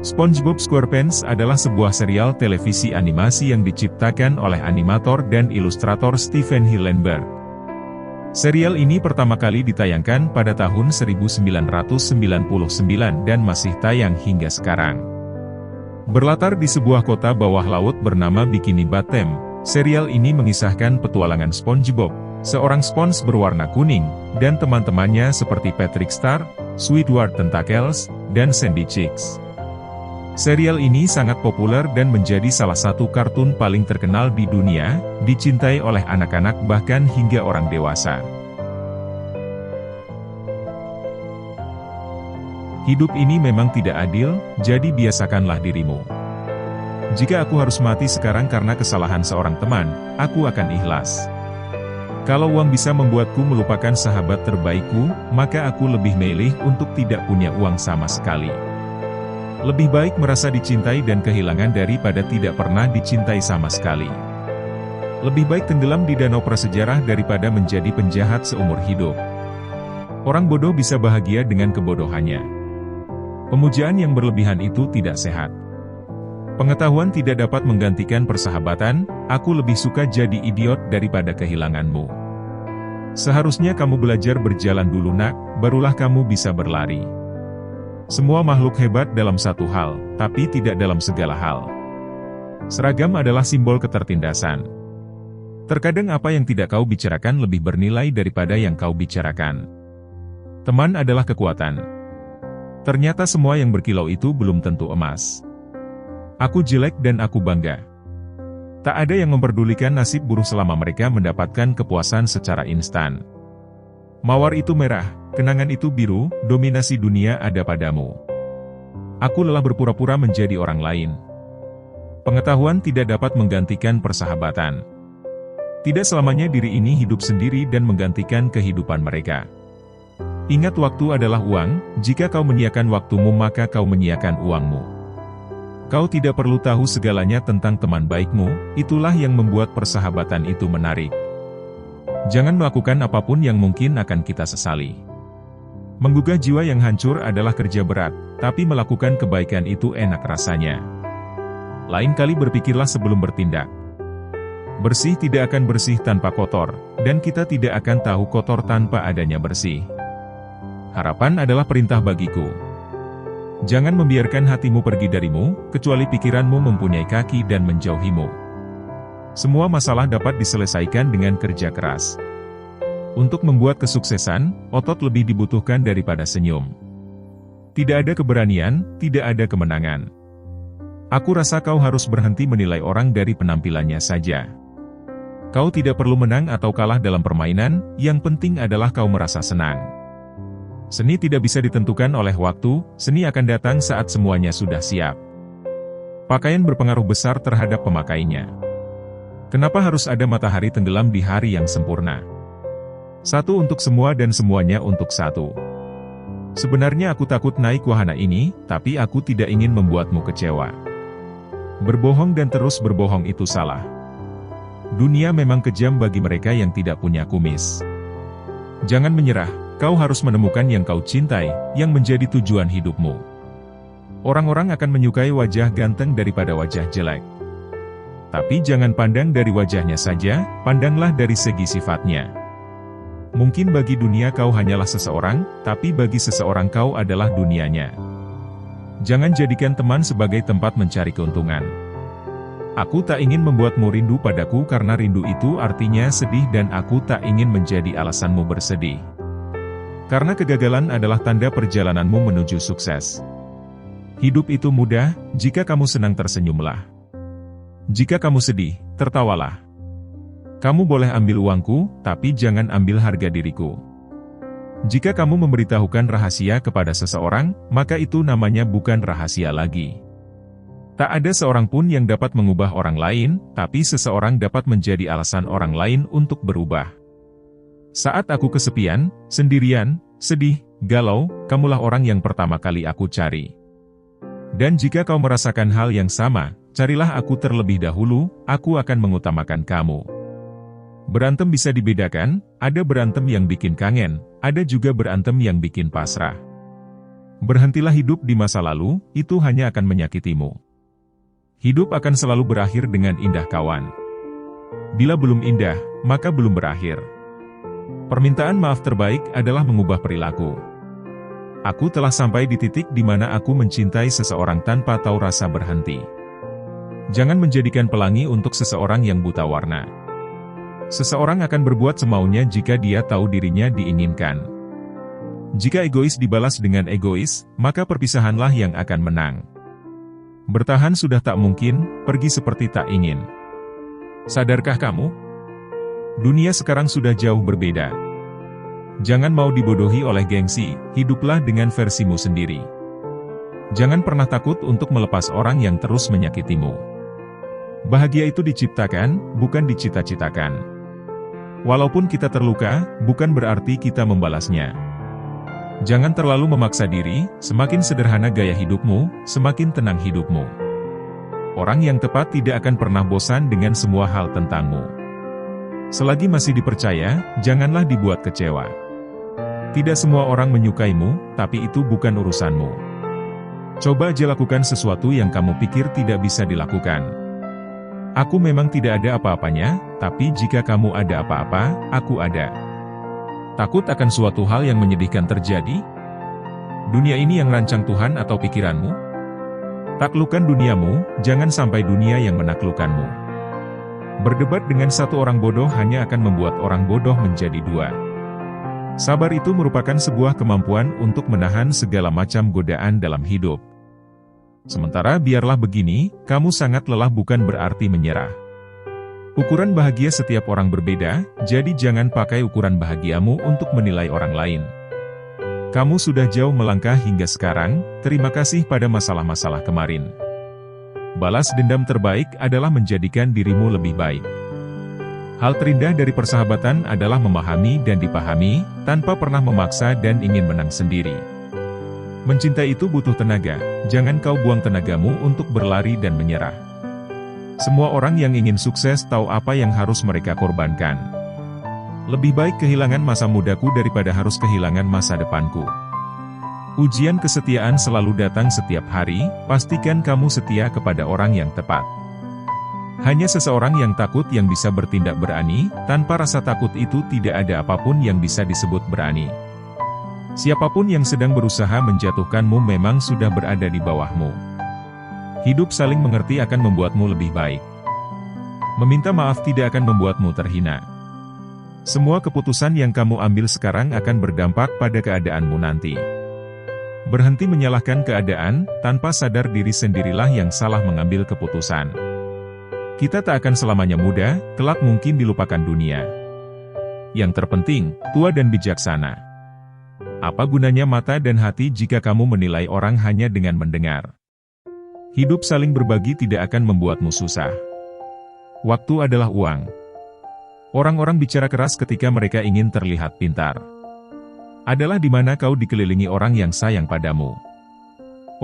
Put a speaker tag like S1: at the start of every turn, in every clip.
S1: SpongeBob SquarePants adalah sebuah serial televisi animasi yang diciptakan oleh animator dan ilustrator Steven Hillenburg. Serial ini pertama kali ditayangkan pada tahun 1999 dan masih tayang hingga sekarang. Berlatar di sebuah kota bawah laut bernama Bikini Bottom, serial ini mengisahkan petualangan SpongeBob, seorang spons berwarna kuning, dan teman-temannya seperti Patrick Star, Squidward Tentacles, dan Sandy Cheeks. Serial ini sangat populer dan menjadi salah satu kartun paling terkenal di dunia, dicintai oleh anak-anak bahkan hingga orang dewasa. Hidup ini memang tidak adil, jadi biasakanlah dirimu. Jika aku harus mati sekarang karena kesalahan seorang teman, aku akan ikhlas. Kalau uang bisa membuatku melupakan sahabat terbaikku, maka aku lebih memilih untuk tidak punya uang sama sekali. Lebih baik merasa dicintai dan kehilangan daripada tidak pernah dicintai sama sekali. Lebih baik tenggelam di danau prasejarah daripada menjadi penjahat seumur hidup. Orang bodoh bisa bahagia dengan kebodohannya. Pemujaan yang berlebihan itu tidak sehat. Pengetahuan tidak dapat menggantikan persahabatan, aku lebih suka jadi idiot daripada kehilanganmu. Seharusnya kamu belajar berjalan dulu nak, barulah kamu bisa berlari. Semua makhluk hebat dalam satu hal, tapi tidak dalam segala hal. Seragam adalah simbol ketertindasan. Terkadang apa yang tidak kau bicarakan lebih bernilai daripada yang kau bicarakan. Teman adalah kekuatan. Ternyata semua yang berkilau itu belum tentu emas. Aku jelek dan aku bangga. Tak ada yang memperdulikan nasib buruh selama mereka mendapatkan kepuasan secara instan. Mawar itu merah, kenangan itu biru, dominasi dunia ada padamu. Aku lelah berpura-pura menjadi orang lain. Pengetahuan tidak dapat menggantikan persahabatan. Tidak selamanya diri ini hidup sendiri dan menggantikan kehidupan mereka. Ingat waktu adalah uang, jika kau menyiakan waktumu maka kau menyiakan uangmu. Kau tidak perlu tahu segalanya tentang teman baikmu, itulah yang membuat persahabatan itu menarik. Jangan melakukan apapun yang mungkin akan kita sesali. Menggugah jiwa yang hancur adalah kerja berat, tapi melakukan kebaikan itu enak rasanya. Lain kali berpikirlah sebelum bertindak. Bersih tidak akan bersih tanpa kotor, dan kita tidak akan tahu kotor tanpa adanya bersih. Harapan adalah perintah bagiku. Jangan membiarkan hatimu pergi darimu, kecuali pikiranmu mempunyai kaki dan menjauhimu. Semua masalah dapat diselesaikan dengan kerja keras. Untuk membuat kesuksesan, otot lebih dibutuhkan daripada senyum. Tidak ada keberanian, tidak ada kemenangan. Aku rasa kau harus berhenti menilai orang dari penampilannya saja. Kau tidak perlu menang atau kalah dalam permainan, yang penting adalah kau merasa senang. Seni tidak bisa ditentukan oleh waktu, seni akan datang saat semuanya sudah siap. Pakaian berpengaruh besar terhadap pemakainya. Kenapa harus ada matahari tenggelam di hari yang sempurna? Satu untuk semua dan semuanya untuk satu. Sebenarnya aku takut naik wahana ini, tapi aku tidak ingin membuatmu kecewa. Berbohong dan terus berbohong itu salah. Dunia memang kejam bagi mereka yang tidak punya kumis. Jangan menyerah, kau harus menemukan yang kau cintai, yang menjadi tujuan hidupmu. Orang-orang akan menyukai wajah ganteng daripada wajah jelek. Tapi jangan pandang dari wajahnya saja, pandanglah dari segi sifatnya. Mungkin bagi dunia kau hanyalah seseorang, tapi bagi seseorang kau adalah dunianya. Jangan jadikan teman sebagai tempat mencari keuntungan. Aku tak ingin membuatmu rindu padaku karena rindu itu artinya sedih dan aku tak ingin menjadi alasanmu bersedih. Karena kegagalan adalah tanda perjalananmu menuju sukses. Hidup itu mudah, jika kamu senang tersenyumlah. Jika kamu sedih, tertawalah. Kamu boleh ambil uangku, tapi jangan ambil harga diriku. Jika kamu memberitahukan rahasia kepada seseorang, maka itu namanya bukan rahasia lagi. Tak ada seorang pun yang dapat mengubah orang lain, tapi seseorang dapat menjadi alasan orang lain untuk berubah. Saat aku kesepian, sendirian, sedih, galau, kamulah orang yang pertama kali aku cari. Dan jika kau merasakan hal yang sama, carilah aku terlebih dahulu, aku akan mengutamakan kamu. Berantem bisa dibedakan, ada berantem yang bikin kangen, ada juga berantem yang bikin pasrah. Berhentilah hidup di masa lalu, itu hanya akan menyakitimu. Hidup akan selalu berakhir dengan indah kawan. Bila belum indah, maka belum berakhir. Permintaan maaf terbaik adalah mengubah perilaku. Aku telah sampai di titik di mana aku mencintai seseorang tanpa tahu rasa berhenti. Jangan menjadikan pelangi untuk seseorang yang buta warna. Seseorang akan berbuat semaunya jika dia tahu dirinya diinginkan. Jika egois dibalas dengan egois, maka perpisahanlah yang akan menang. Bertahan sudah tak mungkin, pergi seperti tak ingin. Sadarkah kamu? Dunia sekarang sudah jauh berbeda. Jangan mau dibodohi oleh gengsi, hiduplah dengan versimu sendiri. Jangan pernah takut untuk melepas orang yang terus menyakitimu. Bahagia itu diciptakan, bukan dicita-citakan. Walaupun kita terluka, bukan berarti kita membalasnya. Jangan terlalu memaksa diri, semakin sederhana gaya hidupmu, semakin tenang hidupmu. Orang yang tepat tidak akan pernah bosan dengan semua hal tentangmu. Selagi masih dipercaya, janganlah dibuat kecewa. Tidak semua orang menyukaimu, tapi itu bukan urusanmu. Coba aja lakukan sesuatu yang kamu pikir tidak bisa dilakukan. Aku memang tidak ada apa-apanya, tapi jika kamu ada apa-apa, aku ada. Takut akan suatu hal yang menyedihkan terjadi? Dunia ini yang rancang Tuhan atau pikiranmu? Taklukkan duniamu, jangan sampai dunia yang menaklukkanmu. Berdebat dengan satu orang bodoh hanya akan membuat orang bodoh menjadi dua. Sabar itu merupakan sebuah kemampuan untuk menahan segala macam godaan dalam hidup. Sementara biarlah begini, kamu sangat lelah bukan berarti menyerah. Ukuran bahagia setiap orang berbeda, jadi jangan pakai ukuran bahagiamu untuk menilai orang lain. Kamu sudah jauh melangkah hingga sekarang, terima kasih pada masalah-masalah kemarin. Balas dendam terbaik adalah menjadikan dirimu lebih baik. Hal terindah dari persahabatan adalah memahami dan dipahami, tanpa pernah memaksa dan ingin menang sendiri. Mencintai itu butuh tenaga, jangan kau buang tenagamu untuk berlari dan menyerah. Semua orang yang ingin sukses tahu apa yang harus mereka korbankan. Lebih baik kehilangan masa mudaku daripada harus kehilangan masa depanku. Ujian kesetiaan selalu datang setiap hari, pastikan kamu setia kepada orang yang tepat. Hanya seseorang yang takut yang bisa bertindak berani, tanpa rasa takut itu tidak ada apapun yang bisa disebut berani. Siapapun yang sedang berusaha menjatuhkanmu memang sudah berada di bawahmu. Hidup saling mengerti akan membuatmu lebih baik. Meminta maaf tidak akan membuatmu terhina. Semua keputusan yang kamu ambil sekarang akan berdampak pada keadaanmu nanti. Berhenti menyalahkan keadaan, tanpa sadar diri sendirilah yang salah mengambil keputusan. Kita tak akan selamanya muda, kelak mungkin dilupakan dunia. Yang terpenting, tua dan bijaksana. Apa gunanya mata dan hati jika kamu menilai orang hanya dengan mendengar? Hidup saling berbagi tidak akan membuatmu susah. Waktu adalah uang. Orang-orang bicara keras ketika mereka ingin terlihat pintar. Adalah di mana kau dikelilingi orang yang sayang padamu.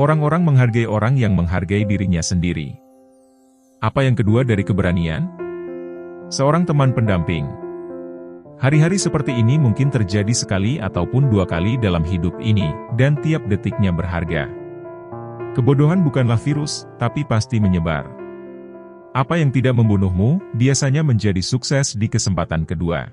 S1: Orang-orang menghargai orang yang menghargai dirinya sendiri. Apa yang kedua dari keberanian? Seorang teman pendamping. Hari-hari seperti ini mungkin terjadi sekali ataupun dua kali dalam hidup ini, dan tiap detiknya berharga. Kebodohan bukanlah virus, tapi pasti menyebar. Apa yang tidak membunuhmu, biasanya menjadi sukses di kesempatan kedua.